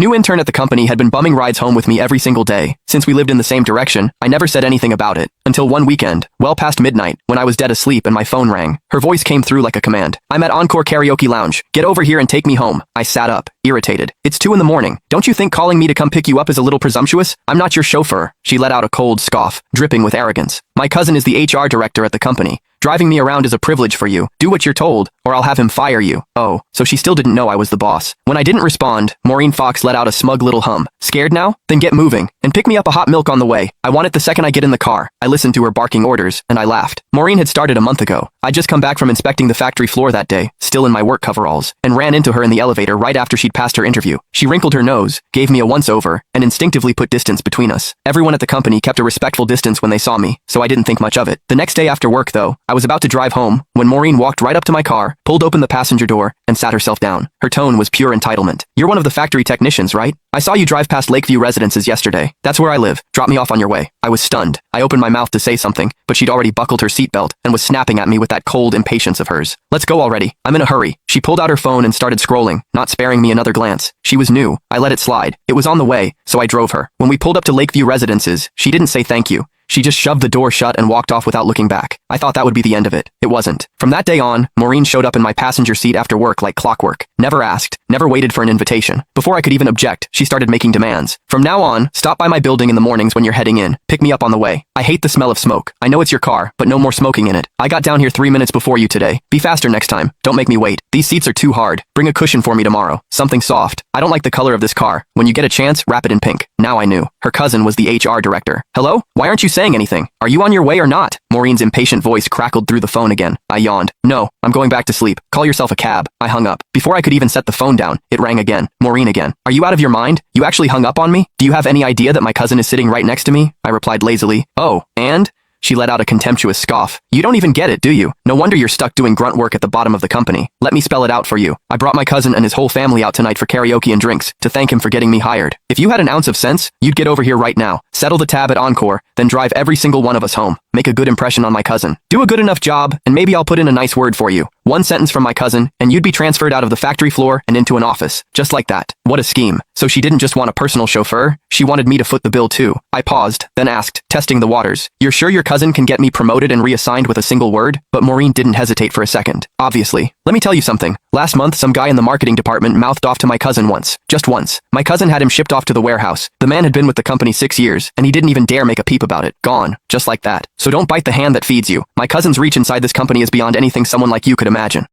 New intern at the company had been bumming rides home with me every single day. Since we lived in the same direction, I never said anything about it. Until one weekend, well past midnight, when I was dead asleep and my phone rang. Her voice came through like a command. "I'm at Encore Karaoke Lounge. Get over here and take me home." I sat up, irritated. "It's 2 in the morning. Don't you think calling me to come pick you up is a little presumptuous? I'm not your chauffeur." She let out a cold scoff, dripping with arrogance. "My cousin is the HR director at the company. Driving me around is a privilege for you. Do what you're told, or I'll have him fire you." Oh, so she still didn't know I was the boss. When I didn't respond, Maureen Fox let out a smug little hum. "Scared now? Then get moving, and pick me up a hot milk on the way. I want it the second I get in the car." I listened to her barking orders, and I laughed. Maureen had started a month ago. I'd just come back from inspecting the factory floor that day, still in my work coveralls, and ran into her in the elevator right after she'd passed her interview. She wrinkled her nose, gave me a once-over, and instinctively put distance between us. Everyone at the company kept a respectful distance when they saw me, so I didn't think much of it. The next day after work, though, I was about to drive home when Maureen walked right up to my car, pulled open the passenger door, and sat herself down. Her tone was pure entitlement. "You're one of the factory technicians, right? I saw you drive past Lakeview Residences yesterday. That's where I live. Drop me off on your way." I was stunned. I opened my mouth to say something, but she'd already buckled her seatbelt and was snapping at me with that cold impatience of hers. "Let's go already. I'm in a hurry." She pulled out her phone and started scrolling, not sparing me another glance. She was new. I let it slide. It was on the way, so I drove her. When we pulled up to Lakeview Residences, she didn't say thank you. She just shoved the door shut and walked off without looking back. I thought that would be the end of it. It wasn't. From that day on, Maureen showed up in my passenger seat after work like clockwork. Never asked, never waited for an invitation. Before I could even object, she started making demands. "From now on, stop by my building in the mornings when you're heading in. Pick me up on the way. I hate the smell of smoke. I know it's your car, but no more smoking in it. I got down here 3 minutes before you today. Be faster next time. Don't make me wait. These seats are too hard. Bring a cushion for me tomorrow. Something soft. I don't like the color of this car. When you get a chance, wrap it in pink." Now I knew. Her cousin was the HR director. "Hello? Why aren't you saying anything? Are you on your way or not?" Maureen's impatient voice crackled through the phone again. I yawned. "No, I'm going back to sleep. Call yourself a cab." I hung up. Before I could even set the phone down, it rang again. Maureen again. "Are you out of your mind? You actually hung up on me? Do you have any idea that my cousin is sitting right next to me?" I replied lazily. "Oh, and?" She let out a contemptuous scoff. "You don't even get it, do you? No wonder you're stuck doing grunt work at the bottom of the company. Let me spell it out for you. I brought my cousin and his whole family out tonight for karaoke and drinks, to thank him for getting me hired. If you had an ounce of sense, you'd get over here right now, settle the tab at Encore, then drive every single one of us home. Make a good impression on my cousin. Do a good enough job, and maybe I'll put in a nice word for you. One sentence from my cousin, and you'd be transferred out of the factory floor and into an office. Just like that." What a scheme. So she didn't just want a personal chauffeur, she wanted me to foot the bill too. I paused, then asked, testing the waters, "You're sure your cousin can get me promoted and reassigned with a single word?" But Maureen didn't hesitate for a second. "Obviously. Let me tell you something. Last month, some guy in the marketing department mouthed off to my cousin once. Just once. My cousin had him shipped off to the warehouse. The man had been with the company 6 years, and he didn't even dare make a peep about it. Gone. Just like that. So don't bite the hand that feeds you. My cousin's reach inside this company is beyond anything someone like you could imagine."